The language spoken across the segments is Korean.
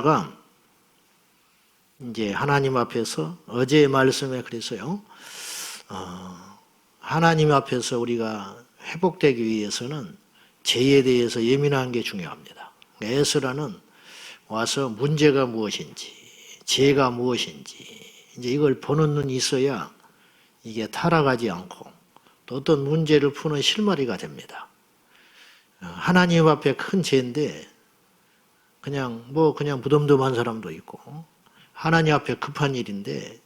에스라가 이제 하나님 앞에서 어제의 말씀에 그래서요. 하나님 앞에서 우리가 회복되기 위해서는 죄에 대해서 예민한 게 중요합니다. 에스라는 와서 문제가 무엇인지, 죄가 무엇인지 이제 이걸 보는 눈이 있어야 이게 타락하지 않고 또 어떤 문제를 푸는 실마리가 됩니다. 하나님 앞에 큰 죄인데 그냥 무덤덤한 사람도 있고 하나님 앞에 급한 일인데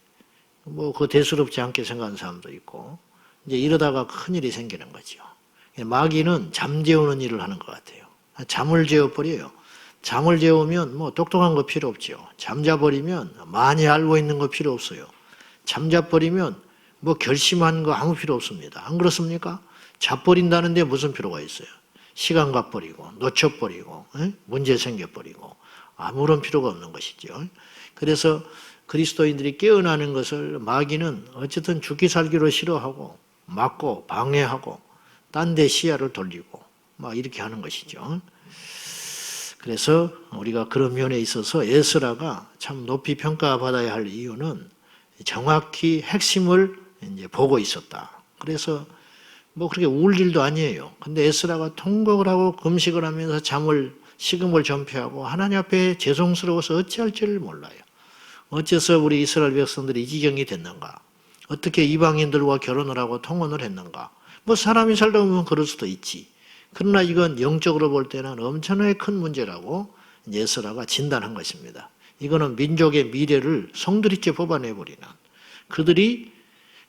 그거 대수롭지 않게 생각하는 사람도 있고 이제 이러다가 큰 일이 생기는 거죠. 마귀는 잠 재우는 일을 하는 것 같아요. 잠을 재워버려요. 잠을 재우면 똑똑한 거 필요 없죠. 잠자버리면 많이 알고 있는 거 필요 없어요. 잠자버리면 결심한 거 아무 필요 없습니다. 안 그렇습니까? 자버린다는데 무슨 필요가 있어요? 시간 가버리고 놓쳐버리고 문제 생겨버리고 아무런 필요가 없는 것이죠. 그래서 그리스도인들이 깨어나는 것을 마귀는 어쨌든 죽기 살기로 싫어하고 막고 방해하고 딴 데 시야를 돌리고 이렇게 하는 것이죠. 그래서 우리가 그런 면에 있어서 에스라가 참 높이 평가받아야 할 이유는 정확히 핵심을 이제 보고 있었다. 그래서 그렇게 울 일도 아니에요. 근데 에스라가 통곡을 하고 금식을 하면서 식음을 전폐하고 하나님 앞에 죄송스러워서 어찌할 줄을 몰라요. 어째서 우리 이스라엘 백성들이 이 지경이 됐는가? 어떻게 이방인들과 결혼을 하고 통혼을 했는가? 사람이 살다 보면 그럴 수도 있지. 그러나 이건 영적으로 볼 때는 엄청나게 큰 문제라고 에스라가 진단한 것입니다. 이거는 민족의 미래를 송두리째 뽑아내버리는, 그들이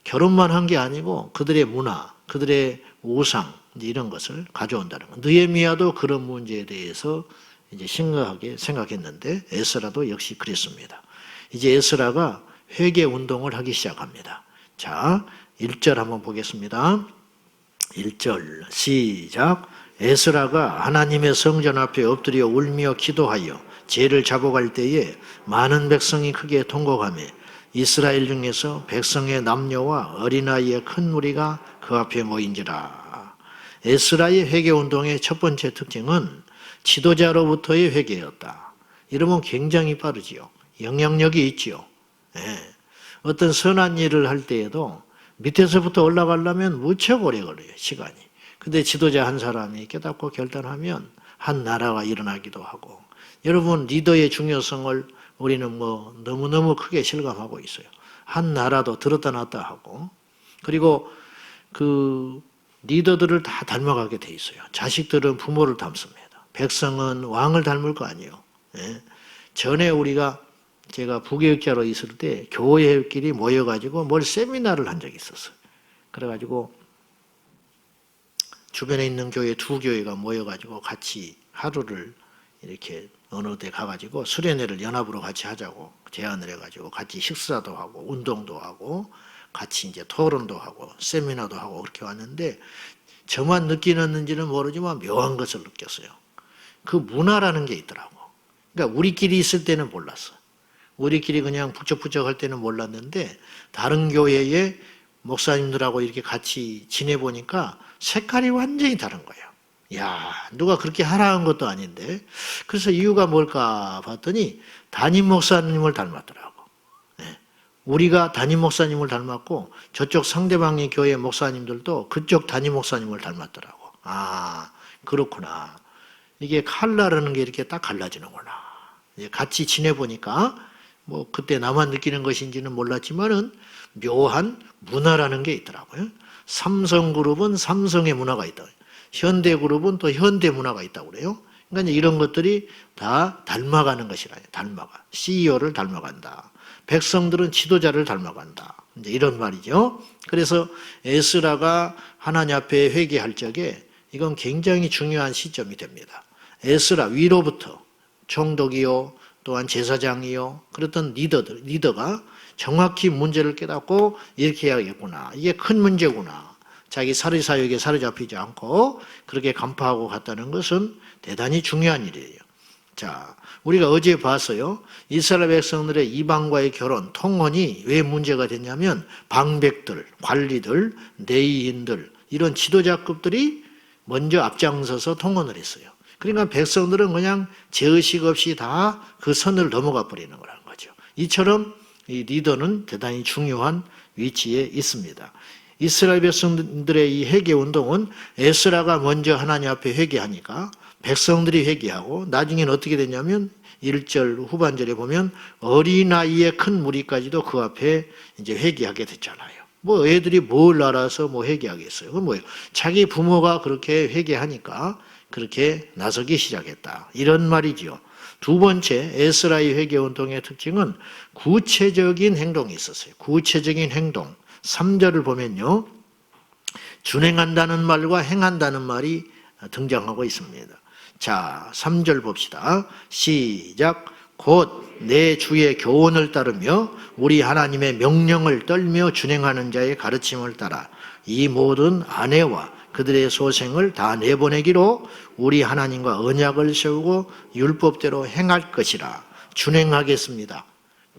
결혼만 한 게 아니고 그들의 문화, 그들의 우상 이런 것을 가져온다는 것. 느헤미야도 그런 문제에 대해서 이제 심각하게 생각했는데 에스라도 역시 그랬습니다. 이제 에스라가 회개 운동을 하기 시작합니다. 자, 1절 한번 보겠습니다. 1절 시작. 에스라가 하나님의 성전 앞에 엎드려 울며 기도하여 죄를 잡아갈 때에 많은 백성이 크게 통곡하며 이스라엘 중에서 백성의 남녀와 어린아이의 큰 무리가 그 앞에 모인지라. 에스라의 회개운동의 첫 번째 특징은 지도자로부터의 회개였다. 이러면 굉장히 빠르지요. 영향력이 있지요. 어떤 선한 일을 할 때에도 밑에서부터 올라가려면 무척 오래 걸려요, 시간이. 근데 지도자 한 사람이 깨닫고 결단하면 한 나라가 일어나기도 하고. 여러분, 리더의 중요성을 우리는 너무너무 크게 실감하고 있어요. 한 나라도 들었다 놨다 하고, 그리고 그 리더들을 다 닮아가게 돼 있어요. 자식들은 부모를 닮습니다. 백성은 왕을 닮을 거 아니에요. 전에 제가 부교육자로 있을 때 교회끼리 모여가지고 세미나를 한 적이 있었어요. 그래가지고 주변에 있는 교회 두 교회가 모여가지고 같이 하루를 이렇게 어느 데 가가지고 수련회를 연합으로 같이 하자고 제안을 해가지고 같이 식사도 하고 운동도 하고 같이 이제 토론도 하고 세미나도 하고 그렇게 왔는데 저만 느끼는지는 모르지만 묘한 것을 느꼈어요. 그 문화라는 게 있더라고. 그러니까 우리끼리 있을 때는 몰랐어. 우리끼리 그냥 북적북적 할 때는 몰랐는데 다른 교회의 목사님들하고 이렇게 같이 지내보니까 색깔이 완전히 다른 거예요. 야, 누가 그렇게 하라는 것도 아닌데. 그래서 이유가 뭘까 봤더니 담임 목사님을 닮았더라고. 우리가 담임 목사님을 닮았고 저쪽 상대방의 교회 목사님들도 그쪽 담임 목사님을 닮았더라고. 아, 그렇구나. 이게 칼라라는 게 이렇게 딱 갈라지는구나. 같이 지내보니까 그때 나만 느끼는 것인지는 몰랐지만은 묘한 문화라는 게 있더라고요. 삼성그룹은 삼성의 문화가 있다. 현대그룹은 또 현대 문화가 있다고 그래요. 그러니까 이런 것들이 다 닮아가는 것이라요. 닮아가. CEO를 닮아간다. 백성들은 지도자를 닮아간다. 이제 이런 말이죠. 그래서 에스라가 하나님 앞에 회개할 적에 이건 굉장히 중요한 시점이 됩니다. 에스라 위로부터 총독이요, 또한 제사장이요, 그랬던 리더가 정확히 문제를 깨닫고 이렇게 해야겠구나. 이게 큰 문제구나. 자기 사리사욕에 사로잡히지 않고 그렇게 간파하고 갔다는 것은 대단히 중요한 일이에요. 자, 우리가 어제 봤어요. 이스라엘 백성들의 이방과의 결혼, 통혼이 왜 문제가 됐냐면 방백들, 관리들, 내위인들 이런 지도자급들이 먼저 앞장서서 통혼을 했어요. 그러니까 백성들은 그냥 죄의식 없이 다 그 선을 넘어가 버리는 거라는 거죠. 이처럼 이 리더는 대단히 중요한 위치에 있습니다. 이스라엘 백성들의 이 회개 운동은 에스라가 먼저 하나님 앞에 회개하니까 백성들이 회개하고 나중에는 어떻게 됐냐면 1절 후반절에 보면 어린아이의 큰 무리까지도 그 앞에 이제 회개하게 됐잖아요. 뭐 애들이 뭘 알아서 뭐 회개하겠어요. 그건 뭐예요? 자기 부모가 그렇게 회개하니까 그렇게 나서기 시작했다. 이런 말이지요. 두 번째, 에스라의 회개 운동의 특징은 구체적인 행동이 있었어요. 구체적인 행동. 3절을 보면요. 준행한다는 말과 행한다는 말이 등장하고 있습니다. 자, 3절 봅시다. 시작. 곧 내 주의 교훈을 따르며 우리 하나님의 명령을 떨며 준행하는 자의 가르침을 따라 이 모든 아내와 그들의 소생을 다 내보내기로 우리 하나님과 언약을 세우고 율법대로 행할 것이라. 준행하겠습니다.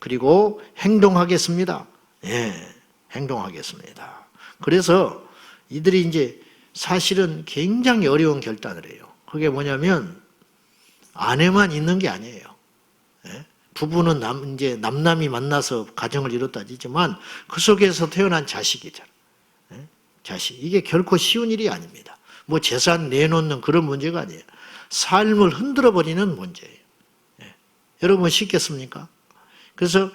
그리고 행동하겠습니다. 예, 행동하겠습니다. 그래서 이들이 이제 사실은 굉장히 어려운 결단을 해요. 그게 뭐냐면 아내만 있는 게 아니에요. 예? 부부는 이제 남남이 만나서 가정을 이뤘다 지만 그 속에서 태어난 자식이잖아요. 예? 자식. 이게 결코 쉬운 일이 아닙니다. 뭐 재산 내놓는 그런 문제가 아니에요. 삶을 흔들어 버리는 문제예요. 예? 여러분 쉽겠습니까? 그래서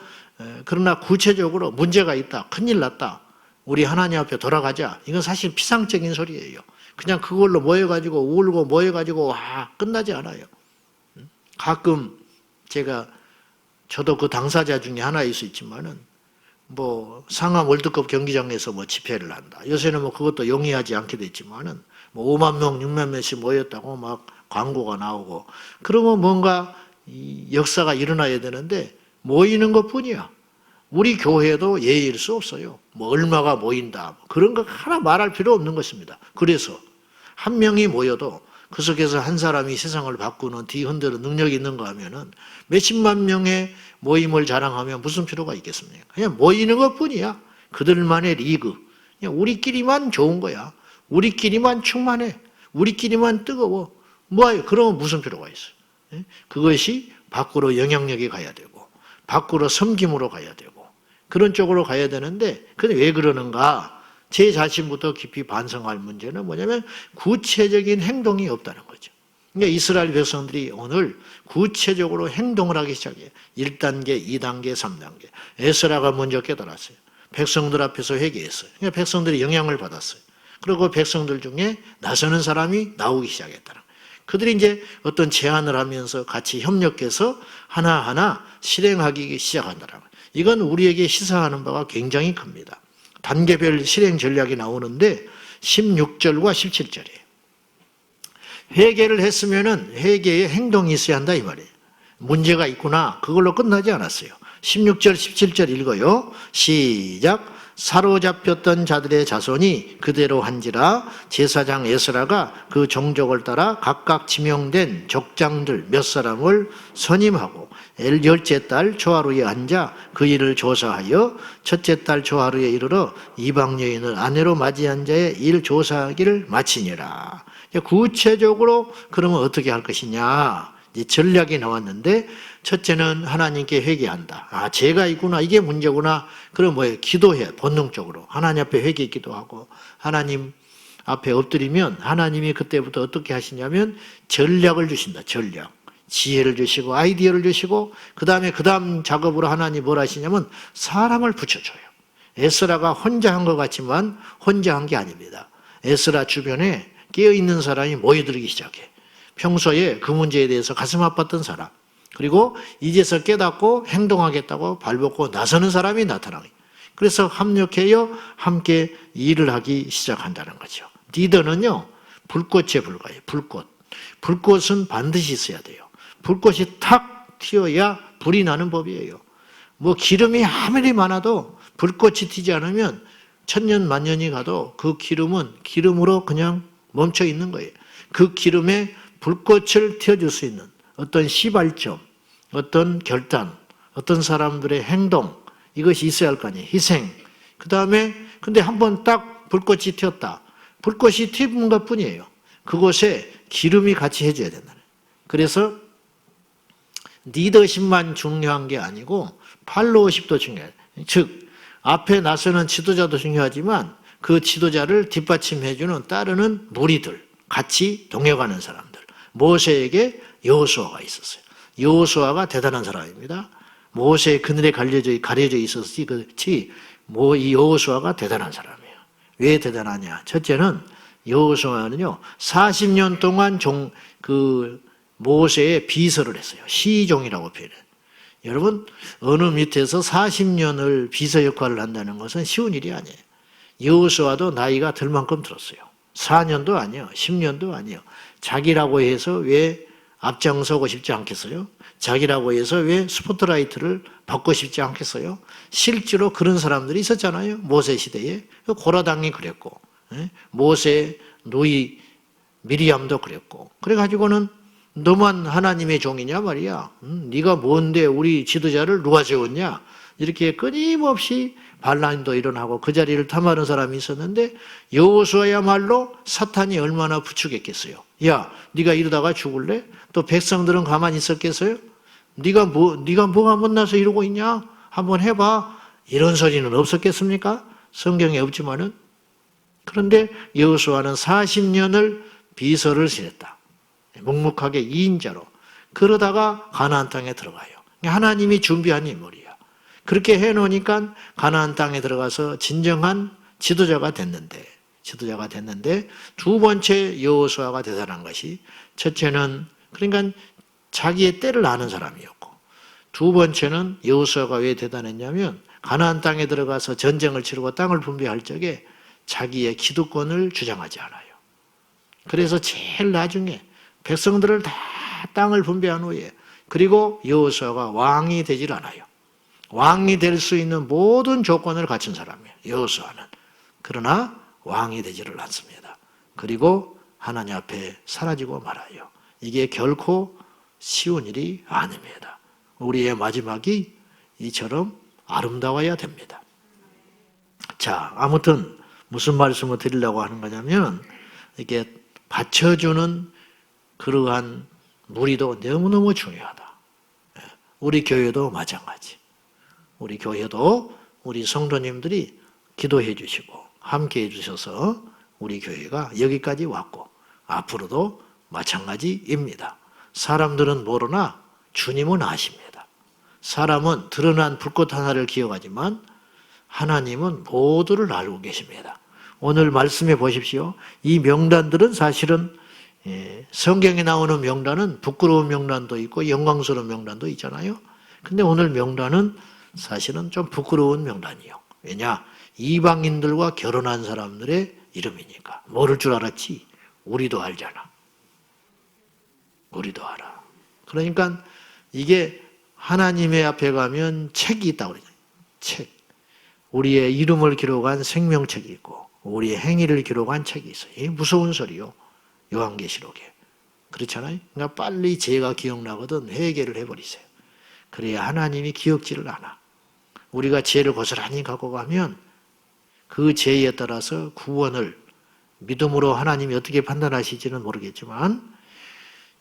그러나 구체적으로 문제가 있다. 큰일 났다. 우리 하나님 앞에 돌아가자. 이건 사실 피상적인 소리예요. 그냥 그걸로 모여가지고 울고 모여가지고 와 끝나지 않아요. 가끔 저도 그 당사자 중에 하나일 수 있지만은 뭐 상암 월드컵 경기장에서 뭐 집회를 한다. 요새는 뭐 그것도 용이하지 않게 됐지만은 뭐 5만 명, 6만 명씩 모였다고 막 광고가 나오고 그러면 뭔가 이 역사가 일어나야 되는데 모이는 것뿐이야. 우리 교회도 예의일 수 없어요. 뭐 얼마가 모인다. 그런 거 하나 말할 필요 없는 것입니다. 그래서 한 명이 모여도 그 속에서 한 사람이 세상을 바꾸는 뒤흔드는 능력이 있는가 하면은 몇십만 명의 모임을 자랑하면 무슨 필요가 있겠습니까? 그냥 모이는 것 뿐이야. 그들만의 리그. 그냥 우리끼리만 좋은 거야. 우리끼리만 충만해. 우리끼리만 뜨거워. 뭐예요? 그러면 무슨 필요가 있어요? 그것이 밖으로 영향력이 가야 되고, 밖으로 섬김으로 가야 되고, 그런 쪽으로 가야 되는데, 근데 왜 그러는가? 제 자신부터 깊이 반성할 문제는 뭐냐면 구체적인 행동이 없다는 거죠. 그러니까 이스라엘 백성들이 오늘 구체적으로 행동을 하기 시작해요. 1단계, 2단계, 3단계. 에스라가 먼저 깨달았어요. 백성들 앞에서 회개했어요. 그러니까 백성들이 영향을 받았어요. 그리고 백성들 중에 나서는 사람이 나오기 시작했다는 거예요. 그들이 이제 어떤 제안을 하면서 같이 협력해서 하나하나 실행하기 시작한다는 거예요. 이건 우리에게 시사하는 바가 굉장히 큽니다. 단계별 실행 전략이 나오는데 16절과 17절이에요. 회개를 했으면은 회개에 행동이 있어야 한다 이 말이에요. 문제가 있구나. 그걸로 끝나지 않았어요. 16절, 17절 읽어요. 시작. 사로잡혔던 자들의 자손이 그대로 한지라 제사장 에스라가 그 종족을 따라 각각 지명된 족장들 몇 사람을 선임하고 열째 달 조하루에 앉아 그 일을 조사하여 첫째 달 조하루에 이르러 이방 여인을 아내로 맞이한 자의 일 조사하기를 마치니라. 구체적으로 그러면 어떻게 할 것이냐? 이제 전략이 나왔는데 첫째는 하나님께 회개한다. 아, 죄가 있구나. 이게 문제구나. 그럼 뭐예요? 기도해. 본능적으로. 하나님 앞에 회개 기도하고 하나님 앞에 엎드리면 하나님이 그때부터 어떻게 하시냐면 전략을 주신다. 전략. 지혜를 주시고 아이디어를 주시고 그 다음 작업으로 하나님 뭘 하시냐면 사람을 붙여줘요. 에스라가 혼자 한 것 같지만 혼자 한 게 아닙니다. 에스라 주변에 깨어있는 사람이 모여들기 시작해. 평소에 그 문제에 대해서 가슴 아팠던 사람, 그리고 이제서 깨닫고 행동하겠다고 발벗고 나서는 사람이 나타나요. 그래서 합력해요. 함께 일을 하기 시작한다는 거죠. 리더는요, 불꽃에 불과해요. 불꽃. 불꽃은 반드시 있어야 돼요. 불꽃이 탁 튀어야 불이 나는 법이에요. 뭐 기름이 아무리 많아도 불꽃이 튀지 않으면 천년 만년이 가도 그 기름은 기름으로 그냥 멈춰 있는 거예요. 그 기름에 불꽃을 튀어줄 수 있는 어떤 시발점, 어떤 결단, 어떤 사람들의 행동, 이것이 있어야 할 거 아니에요. 희생. 그 다음에 근데 한번 딱 불꽃이 튀었다. 불꽃이 튀은 것 뿐이에요. 그곳에 기름이 같이 해줘야 된다. 그래서 리더십만 중요한 게 아니고 팔로우십도 중요해요. 즉 앞에 나서는 지도자도 중요하지만 그 지도자를 뒷받침해주는 따르는 무리들, 같이 동역하는 사람들. 모세에게 여호수아가 있었어요. 여호수아가 대단한 사람입니다. 모세의 그늘에 가려져 있었지 그렇지 이 여호수아가 대단한 사람이에요. 왜 대단하냐? 첫째는 여호수아는요 40년 동안 모세의 비서를 했어요. 시종이라고 표현해요. 여러분 어느 밑에서 40년을 비서 역할을 한다는 것은 쉬운 일이 아니에요. 여호수아도 나이가 들 만큼 들었어요. 4년도 아니에요. 10년도 아니에요. 자기라고 해서 왜 앞장서고 싶지 않겠어요? 자기라고 해서 왜 스포트라이트를 받고 싶지 않겠어요? 실제로 그런 사람들이 있었잖아요. 모세 시대에. 고라당이 그랬고 모세 누이 미리암도 그랬고 그래가지고는 너만 하나님의 종이냐 말이야. 네가 뭔데 우리 지도자를 누가 세웠냐? 이렇게 끊임없이 반란도 일어나고 그 자리를 탐하는 사람이 있었는데 여호수아야말로 사탄이 얼마나 부추겼겠어요. 야, 네가 이러다가 죽을래? 또 백성들은 가만히 있었겠어요? 네가 뭐가 못나서 이러고 있냐? 한번 해봐. 이런 소리는 없었겠습니까? 성경에 없지만은. 그런데 여호수아는 40년을 비서를 지냈다. 묵묵하게 2인자로. 그러다가 가나안 땅에 들어가요. 하나님이 준비한 인물이야. 그렇게 해놓으니까 가나안 땅에 들어가서 진정한 지도자가 됐는데 두 번째 여호수아가 대단한 것이 첫째는 그러니까 자기의 때를 아는 사람이었고 두 번째는 여호수아가 왜 대단했냐면 가나안 땅에 들어가서 전쟁을 치르고 땅을 분배할 적에 자기의 기득권을 주장하지 않아요. 그래서 제일 나중에 백성들을 다 땅을 분배한 후에 그리고 여호수아가 왕이 되질 않아요. 왕이 될 수 있는 모든 조건을 갖춘 사람이에요. 여호수아는. 그러나 왕이 되지를 않습니다. 그리고 하나님 앞에 사라지고 말아요. 이게 결코 쉬운 일이 아닙니다. 우리의 마지막이 이처럼 아름다워야 됩니다. 자, 아무튼 무슨 말씀을 드리려고 하는 거냐면 이게 받쳐주는 그러한 무리도 너무너무 중요하다. 우리 교회도 마찬가지. 우리 교회도 우리 성도님들이 기도해 주시고 함께 해 주셔서 우리 교회가 여기까지 왔고 앞으로도 마찬가지입니다. 사람들은 모르나 주님은 아십니다. 사람은 드러난 불꽃 하나를 기억하지만 하나님은 모두를 알고 계십니다. 오늘 말씀해 보십시오. 이 명단들은 사실은 성경에 나오는 명단은 부끄러운 명단도 있고 영광스러운 명단도 있잖아요. 근데 오늘 명단은 사실은 좀 부끄러운 명단이요. 왜냐? 이방인들과 결혼한 사람들의 이름이니까. 모를 줄 알았지? 우리도 알잖아. 우리도 알아. 그러니까 이게 하나님의 앞에 가면 책이 있다고 그러죠. 책. 우리의 이름을 기록한 생명책이 있고 우리의 행위를 기록한 책이 있어요. 이게 무서운 소리요. 요한계시록에. 그렇잖아요. 그러니까 빨리 죄가 기억나거든 회개를 해버리세요. 그래야 하나님이 기억지를 않아. 우리가 죄를 고스란히 갖고 가면 그 죄에 따라서 구원을 믿음으로 하나님이 어떻게 판단하실지는 모르겠지만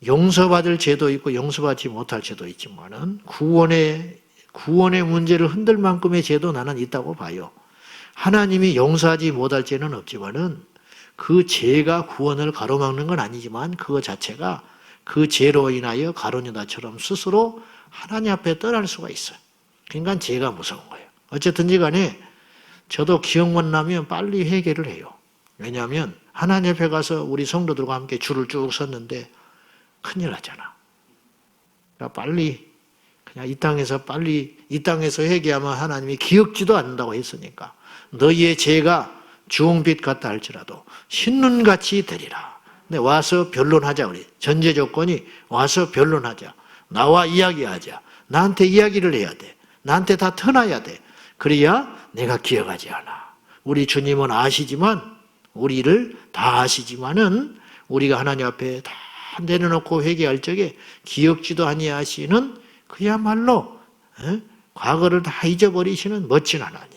용서받을 죄도 있고 용서받지 못할 죄도 있지만은 구원의 문제를 흔들 만큼의 죄도 나는 있다고 봐요. 하나님이 용서하지 못할 죄는 없지만은 그 죄가 구원을 가로막는 건 아니지만 그거 자체가 그 죄로 인하여 가룟유다처럼 스스로 하나님 앞에 떠날 수가 있어요. 그러니까 죄가 무서운 거예요. 어쨌든지 간에 저도 기억만 나면 빨리 회개를 해요. 왜냐하면 하나님 앞에 가서 우리 성도들과 함께 줄을 쭉 섰는데 큰일 나잖아. 그러니까 빨리 그냥 이 땅에서 회개하면 하나님이 기억지도 않는다고 했으니까 너희의 죄가 주홍빛 같다 할지라도 흰눈같이 되리라. 근데 와서 변론하자. 우리 전제 조건이 와서 변론하자. 나와 이야기하자. 나한테 이야기를 해야 돼. 나한테 다 터놔야 돼. 그래야 내가 기억하지 않아. 우리 주님은 아시지만 우리를 다 아시지만은 우리가 하나님 앞에 다 내려놓고 회개할 적에 기억지도 아니하시는 그야말로 과거를 다 잊어버리시는 멋진 하나님.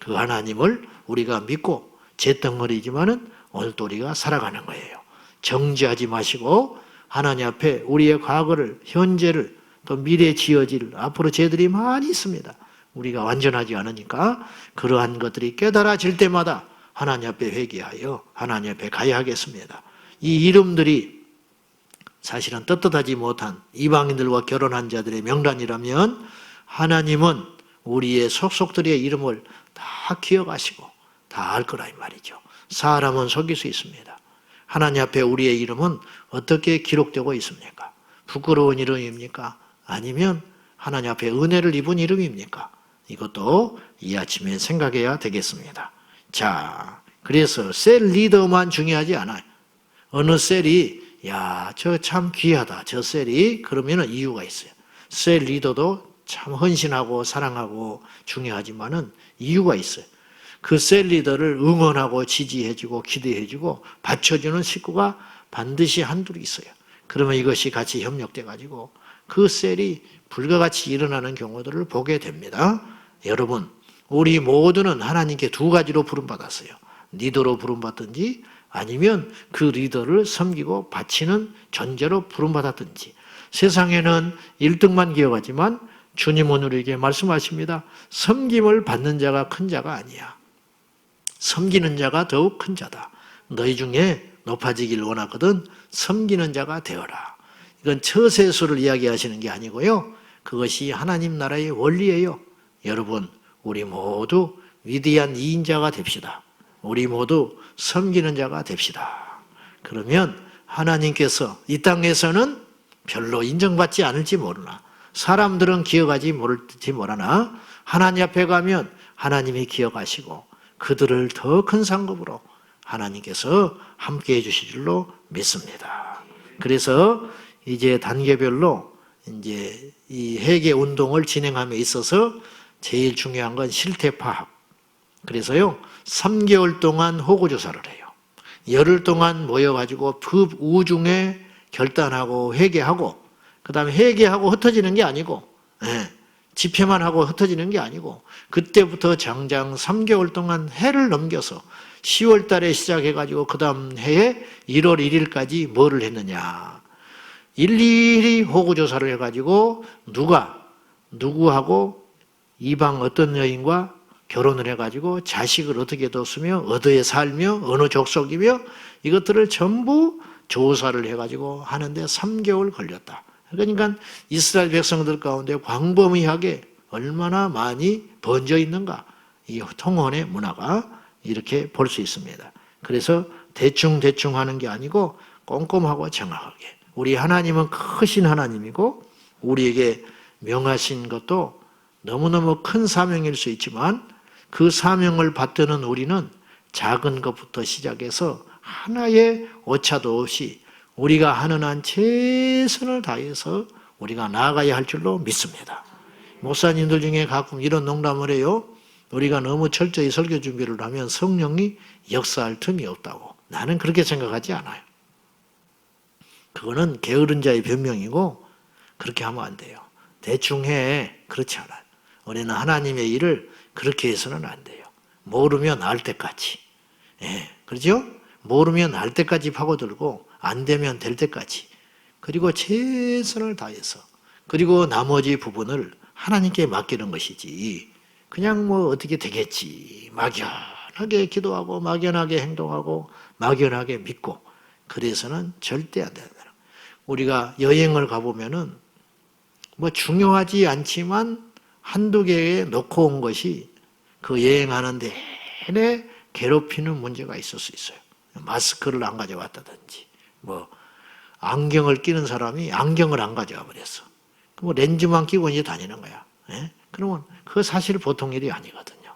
그 하나님을 우리가 믿고 잿덩어리지만은 오늘도 우리가 살아가는 거예요. 정죄하지 마시고 하나님 앞에 우리의 과거를, 현재를, 또 미래 지어질 앞으로 죄들이 많이 있습니다. 우리가 완전하지 않으니까 그러한 것들이 깨달아질 때마다 하나님 앞에 회개하여 하나님 앞에 가야 하겠습니다. 이 이름들이 사실은 떳떳하지 못한 이방인들과 결혼한 자들의 명단이라면 하나님은 우리의 속속들의 이름을 다 기억하시고 다 알 거라 이 말이죠. 사람은 속일 수 있습니다. 하나님 앞에 우리의 이름은 어떻게 기록되고 있습니까? 부끄러운 이름입니까? 아니면 하나님 앞에 은혜를 입은 이름입니까? 이것도 이 아침에 생각해야 되겠습니다. 자, 그래서 셀 리더만 중요하지 않아요. 어느 셀이 야, 저 참 귀하다. 저 셀이 그러면은 이유가 있어요. 셀 리더도 참 헌신하고 사랑하고 중요하지만은 이유가 있어요. 그 셀 리더를 응원하고 지지해주고 기대해주고 받쳐주는 식구가 반드시 한둘이 있어요. 그러면 이것이 같이 협력돼 가지고 그 셀이 불가같이 일어나는 경우들을 보게 됩니다. 여러분, 우리 모두는 하나님께 두 가지로 부름받았어요. 리더로 부름받든지 아니면 그 리더를 섬기고 바치는 존재로 부름받았든지. 세상에는 1등만 기억하지만 주님은 우리에게 말씀하십니다. 섬김을 받는 자가 큰 자가 아니야. 섬기는 자가 더욱 큰 자다. 너희 중에 높아지길 원하거든 섬기는 자가 되어라. 이건 처세수를 이야기하시는 게 아니고요. 그것이 하나님 나라의 원리예요. 여러분, 우리 모두 위대한 이인자가 됩시다. 우리 모두 섬기는 자가 됩시다. 그러면 하나님께서 이 땅에서는 별로 인정받지 않을지 모르나, 사람들은 기억하지 모를지 모르나 하나님 앞에 가면 하나님이 기억하시고 그들을 더 큰 상급으로 하나님께서 함께해 주실 줄로 믿습니다. 그래서 이제 단계별로 이제 이 회개 운동을 진행함에 있어서 제일 중요한 건 실태 파악. 그래서요, 3개월 동안 호구조사를 해요. 열흘 동안 모여가지고 그 우중에 결단하고 회개하고, 그 다음에 회개하고 흩어지는 게 아니고, 집회만 하고 흩어지는 게 아니고, 그때부터 장장 3개월 동안 해를 넘겨서 10월 달에 시작해가지고 그 다음 해에 1월 1일까지 뭐를 했느냐. 일일이 호구조사를 해가지고 누구하고 이방 어떤 여인과 결혼을 해가지고 자식을 어떻게 뒀으며 어디에 살며 어느 족속이며 이것들을 전부 조사를 해가지고 하는데 3개월 걸렸다. 그러니까 이스라엘 백성들 가운데 광범위하게 얼마나 많이 번져 있는가, 이 통혼의 문화가 이렇게 볼 수 있습니다. 그래서 대충 하는 게 아니고 꼼꼼하고 정확하게, 우리 하나님은 크신 하나님이고 우리에게 명하신 것도 너무너무 큰 사명일 수 있지만 그 사명을 받드는 우리는 작은 것부터 시작해서 하나의 오차도 없이 우리가 하는 한 최선을 다해서 우리가 나아가야 할 줄로 믿습니다. 목사님들 중에 가끔 이런 농담을 해요. 우리가 너무 철저히 설교 준비를 하면 성령이 역사할 틈이 없다고. 나는 그렇게 생각하지 않아요. 그거는 게으른 자의 변명이고 그렇게 하면 안 돼요. 대충 해. 그렇지 않아요. 우리는 하나님의 일을 그렇게 해서는 안 돼요. 모르면 알 때까지. 그렇죠? 모르면 알 때까지 파고들고 안 되면 될 때까지. 그리고 최선을 다해서. 그리고 나머지 부분을 하나님께 맡기는 것이지. 그냥 뭐 어떻게 되겠지. 막연하게 기도하고 막연하게 행동하고 막연하게 믿고 그래서는 절대 안 된다. 우리가 여행을 가보면은 뭐 중요하지 않지만 한두 개에 놓고 온 것이 그 여행하는 내내 괴롭히는 문제가 있을 수 있어요. 마스크를 안 가져왔다든지, 뭐 안경을 끼는 사람이 안경을 안 가져와 버렸어. 뭐 렌즈만 끼고 이제 다니는 거야. 그러면 그거 사실 보통 일이 아니거든요.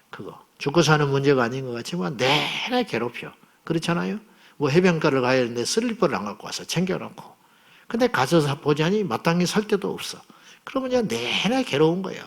그거 죽고 사는 문제가 아닌 것 같지만 내내 괴롭혀. 그렇잖아요. 뭐 해변가를 가야 하는데 슬리퍼를 안 갖고 와서 챙겨놓고, 근데 가서 보자니 마땅히 살 데도 없어. 그러면 그냥 내내 괴로운 거예요.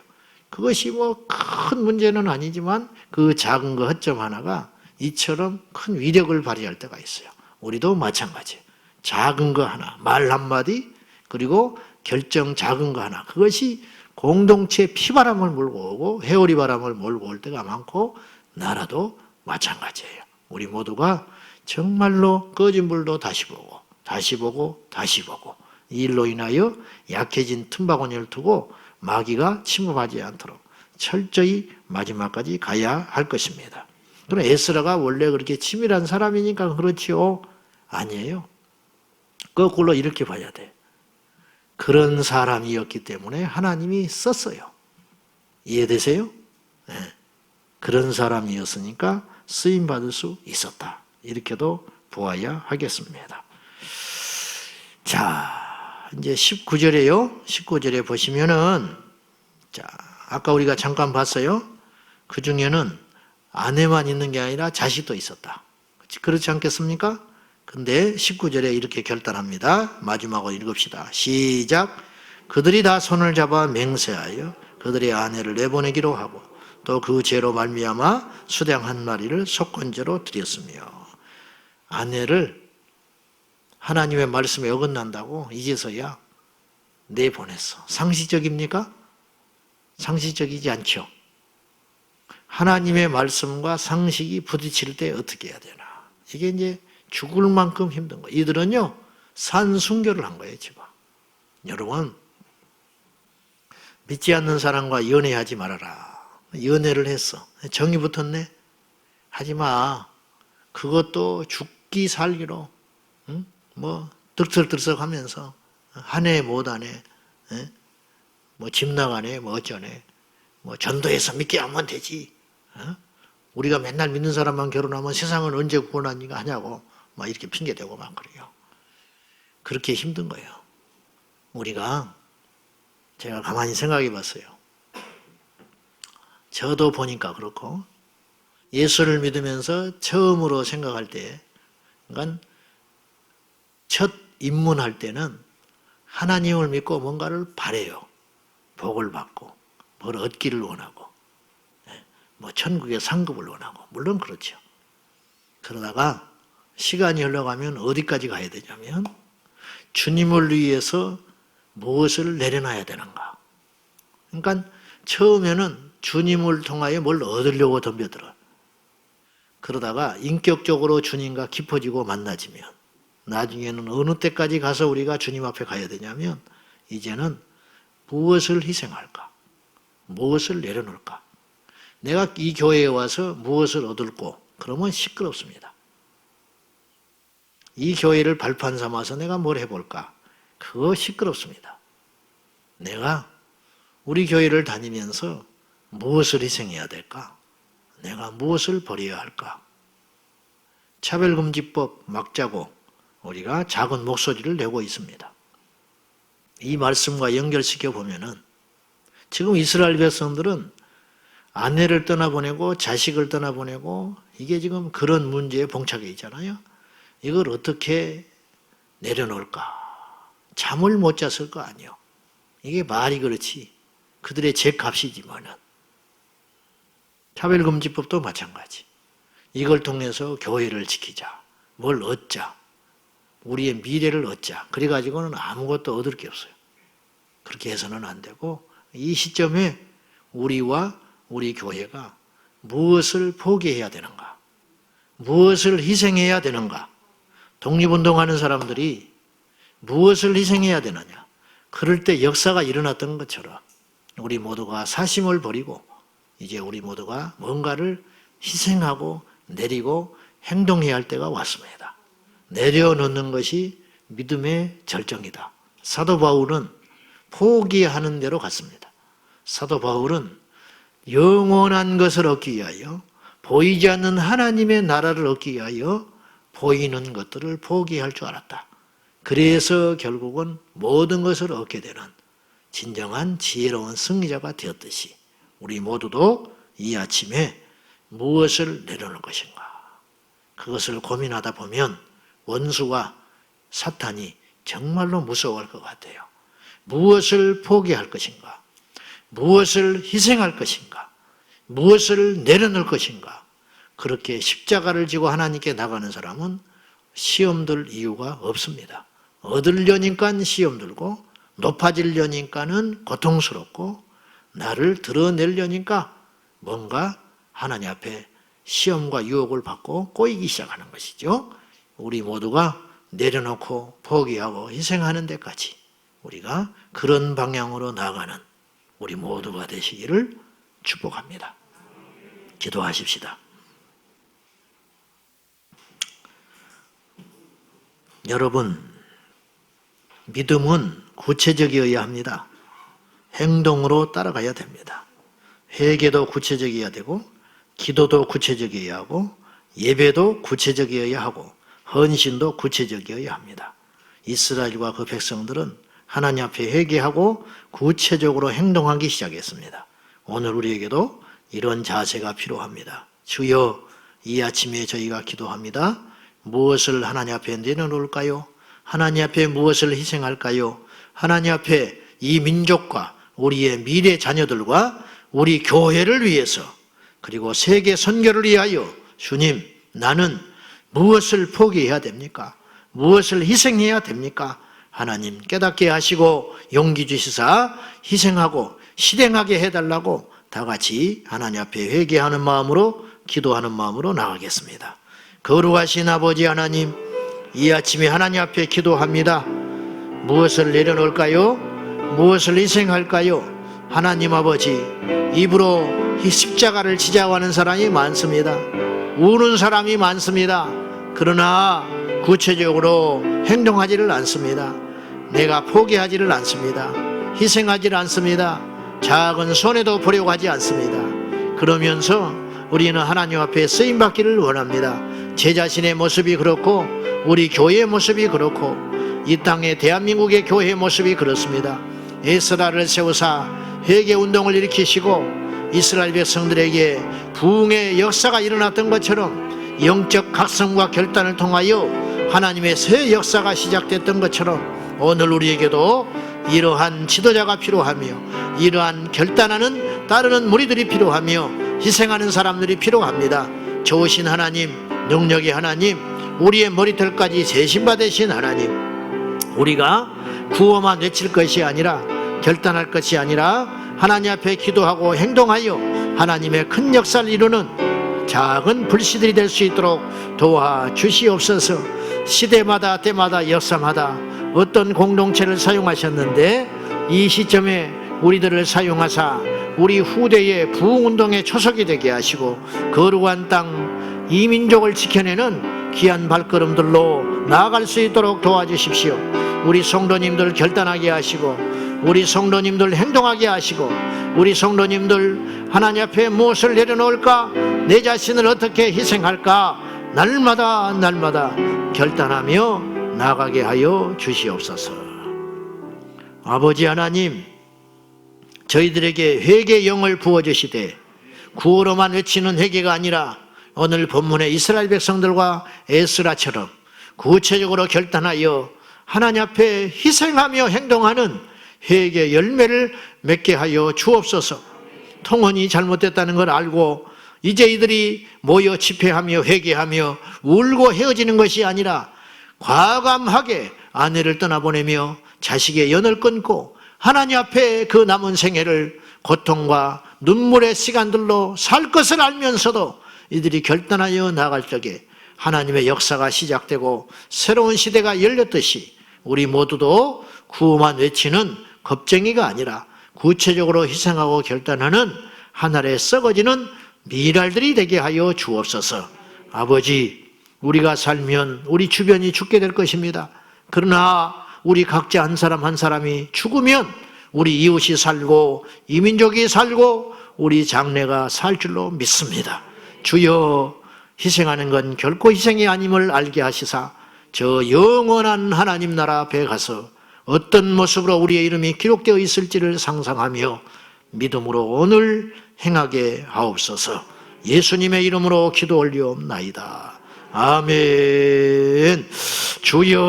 그것이 뭐 큰 문제는 아니지만 그 작은 거 허점 하나가 이처럼 큰 위력을 발휘할 때가 있어요. 우리도 마찬가지예요. 작은 거 하나, 말 한마디, 그리고 결정 작은 거 하나, 그것이 공동체 피바람을 몰고 오고 회오리 바람을 몰고 올 때가 많고 나라도 마찬가지예요. 우리 모두가 정말로 꺼진 불도 다시 보고 다시 보고 다시 보고 이 일로 인하여 약해진 틈바구니를 두고 마귀가 침범하지 않도록 철저히 마지막까지 가야 할 것입니다. 그럼 에스라가 원래 그렇게 치밀한 사람이니까 그렇지요? 아니에요. 거꾸로 이렇게 봐야 돼. 그런 사람이었기 때문에 하나님이 썼어요. 이해되세요? 네. 그런 사람이었으니까 쓰임받을 수 있었다. 이렇게도 보아야 하겠습니다. 자, 이제 19절에요. 19절에 보시면은, 자, 아까 우리가 잠깐 봤어요. 그 중에는 아내만 있는 게 아니라 자식도 있었다. 그렇지 않겠습니까? 근데 19절에 이렇게 결단합니다. 마지막으로 읽읍시다. 시작. 그들이 다 손을 잡아 맹세하여 그들의 아내를 내보내기로 하고 또 그 죄로 말미암아 수량 한 마리를 속건제로 드렸으며 아내를 하나님의 말씀에 어긋난다고 이제서야 내보냈어. 상식적입니까? 상식적이지 않죠. 하나님의 말씀과 상식이 부딪힐 때 어떻게 해야 되나. 이게 이제 죽을 만큼 힘든 거예요. 이들은요, 산순교를 한 거예요, 지금. 여러분, 믿지 않는 사람과 연애하지 말아라. 연애를 했어. 정이 붙었네? 하지 마. 그것도 죽기 살기로, 응? 뭐, 득설득설 하면서, 한 해 못 하네, 뭐, 집 나가네, 뭐, 어쩌네, 뭐, 전도해서 믿게 하면 되지. 우리가 맨날 믿는 사람만 결혼하면 세상은 언제 구원하니까 하냐고, 막 이렇게 핑계대고 막 그래요. 그렇게 힘든 거예요. 우리가, 제가 가만히 생각해 봤어요. 저도 보니까 그렇고, 예수를 믿으면서 처음으로 생각할 때, 그러니까 첫 입문할 때는 하나님을 믿고 뭔가를 바래요. 복을 받고, 뭘 얻기를 원하고, 뭐 천국의 상급을 원하고, 물론 그렇죠. 그러다가 시간이 흘러가면 어디까지 가야 되냐면, 주님을 위해서 무엇을 내려놔야 되는가. 그러니까 처음에는 주님을 통하여 뭘 얻으려고 덤벼들어. 그러다가 인격적으로 주님과 깊어지고 만나지면 나중에는 어느 때까지 가서 우리가 주님 앞에 가야 되냐면 이제는 무엇을 희생할까? 무엇을 내려놓을까? 내가 이 교회에 와서 무엇을 얻을고 그러면 시끄럽습니다. 이 교회를 발판 삼아서 내가 뭘 해볼까? 그거 시끄럽습니다. 내가 우리 교회를 다니면서 무엇을 희생해야 될까? 내가 무엇을 버려야 할까? 차별금지법 막자고 우리가 작은 목소리를 내고 있습니다. 이 말씀과 연결시켜 보면은 지금 이스라엘 백성들은 아내를 떠나보내고 자식을 떠나보내고 이게 지금 그런 문제에 봉착해 있잖아요. 이걸 어떻게 내려놓을까? 잠을 못 잤을 거 아니요. 이게 말이 그렇지. 그들의 죄값이지만은. 차별금지법도 마찬가지. 이걸 통해서 교회를 지키자. 뭘 얻자. 우리의 미래를 얻자. 그래가지고는 아무것도 얻을 게 없어요. 그렇게 해서는 안 되고 이 시점에 우리와 우리 교회가 무엇을 포기해야 되는가? 무엇을 희생해야 되는가? 독립운동하는 사람들이 무엇을 희생해야 되느냐? 그럴 때 역사가 일어났던 것처럼 우리 모두가 사심을 버리고 이제 우리 모두가 뭔가를 희생하고 내리고 행동해야 할 때가 왔습니다. 내려놓는 것이 믿음의 절정이다. 사도 바울은 포기하는 대로 갔습니다. 사도 바울은 영원한 것을 얻기 위하여 보이지 않는 하나님의 나라를 얻기 위하여 보이는 것들을 포기할 줄 알았다. 그래서 결국은 모든 것을 얻게 되는 진정한 지혜로운 승리자가 되었듯이 우리 모두도 이 아침에 무엇을 내려놓을 것인가? 그것을 고민하다 보면 원수와 사탄이 정말로 무서워할 것 같아요. 무엇을 포기할 것인가? 무엇을 희생할 것인가? 무엇을 내려놓을 것인가? 그렇게 십자가를 지고 하나님께 나가는 사람은 시험 들 이유가 없습니다. 얻으려니까 시험 들고 높아지려니까는 고통스럽고 나를 드러내려니까 뭔가 하나님 앞에 시험과 유혹을 받고 꼬이기 시작하는 것이죠. 우리 모두가 내려놓고 포기하고 희생하는 데까지 우리가 그런 방향으로 나아가는 우리 모두가 되시기를 축복합니다. 기도하십시다. 여러분, 믿음은 구체적이어야 합니다. 행동으로 따라가야 됩니다. 회개도 구체적이어야 되고, 기도도 구체적이어야 하고, 예배도 구체적이어야 하고, 헌신도 구체적이어야 합니다. 이스라엘과 그 백성들은 하나님 앞에 회개하고 구체적으로 행동하기 시작했습니다. 오늘 우리에게도 이런 자세가 필요합니다. 주여, 이 아침에 저희가 기도합니다. 무엇을 하나님 앞에 내려놓을까요? 하나님 앞에 무엇을 희생할까요? 하나님 앞에 이 민족과 우리의 미래 자녀들과 우리 교회를 위해서, 그리고 세계 선교를 위하여 주님, 나는 무엇을 포기해야 됩니까? 무엇을 희생해야 됩니까? 하나님 깨닫게 하시고 용기 주시사 희생하고 실행하게 해달라고 다 같이 하나님 앞에 회개하는 마음으로, 기도하는 마음으로 나가겠습니다. 거룩하신 아버지 하나님, 이 아침에 하나님 앞에 기도합니다. 무엇을 내려놓을까요? 무엇을 희생할까요? 하나님 아버지, 입으로 이 십자가를 지자하는 사람이 많습니다. 우는 사람이 많습니다. 그러나 구체적으로 행동하지를 않습니다. 내가 포기하지를 않습니다. 희생하지를 않습니다. 작은 손에도 보려고 하지 않습니다. 그러면서 우리는 하나님 앞에 쓰임받기를 원합니다. 제 자신의 모습이 그렇고, 우리 교회의 모습이 그렇고, 이 땅의 대한민국의 교회의 모습이 그렇습니다. 에스라를 세우사 회개운동을 일으키시고 이스라엘 백성들에게 부흥의 역사가 일어났던 것처럼, 영적 각성과 결단을 통하여 하나님의 새 역사가 시작됐던 것처럼, 오늘 우리에게도 이러한 지도자가 필요하며, 이러한 결단하는 따르는 무리들이 필요하며, 희생하는 사람들이 필요합니다. 좋으신 하나님, 능력의 하나님, 우리의 머리털까지 재신받으신 하나님, 우리가 구호만 외칠 것이 아니라, 결단할 것이 아니라 하나님 앞에 기도하고 행동하여 하나님의 큰 역사를 이루는 작은 불씨들이 될 수 있도록 도와주시옵소서. 시대마다 때마다 역사마다 어떤 공동체를 사용하셨는데, 이 시점에 우리들을 사용하사 우리 후대의 부흥운동의 초석이 되게 하시고, 거룩한 땅 이 민족을 지켜내는 귀한 발걸음들로 나아갈 수 있도록 도와주십시오. 우리 성도님들 결단하게 하시고, 우리 성도님들 행동하게 하시고, 우리 성도님들 하나님 앞에 무엇을 내려놓을까, 내 자신을 어떻게 희생할까, 날마다 결단하며 나아가게 하여 주시옵소서. 아버지 하나님, 저희들에게 회개의 영을 부어주시되, 구호로만 외치는 회개가 아니라 오늘 본문의 이스라엘 백성들과 에스라처럼 구체적으로 결단하여 하나님 앞에 희생하며 행동하는 회개의 열매를 맺게 하여 주옵소서. 통혼이 잘못됐다는 걸 알고 이제 이들이 모여 집회하며 회개하며 울고 헤어지는 것이 아니라, 과감하게 아내를 떠나보내며 자식의 연을 끊고 하나님 앞에 그 남은 생애를 고통과 눈물의 시간들로 살 것을 알면서도 이들이 결단하여 나갈 적에 하나님의 역사가 시작되고 새로운 시대가 열렸듯이, 우리 모두도 구호만 외치는 겁쟁이가 아니라 구체적으로 희생하고 결단하는 하늘에 썩어지는 미랄들이 되게 하여 주옵소서. 아버지, 우리가 살면 우리 주변이 죽게 될 것입니다. 그러나 우리 각자 한 사람 한 사람이 죽으면 우리 이웃이 살고 이민족이 살고 우리 장래가 살 줄로 믿습니다. 주여, 희생하는 건 결코 희생이 아님을 알게 하시사 저 영원한 하나님 나라 앞에 가서 어떤 모습으로 우리의 이름이 기록되어 있을지를 상상하며 믿음으로 오늘 행하게 하옵소서. 예수님의 이름으로 기도 올리옵나이다. 아멘. 주여,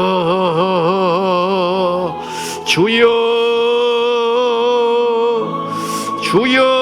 주여, 주여.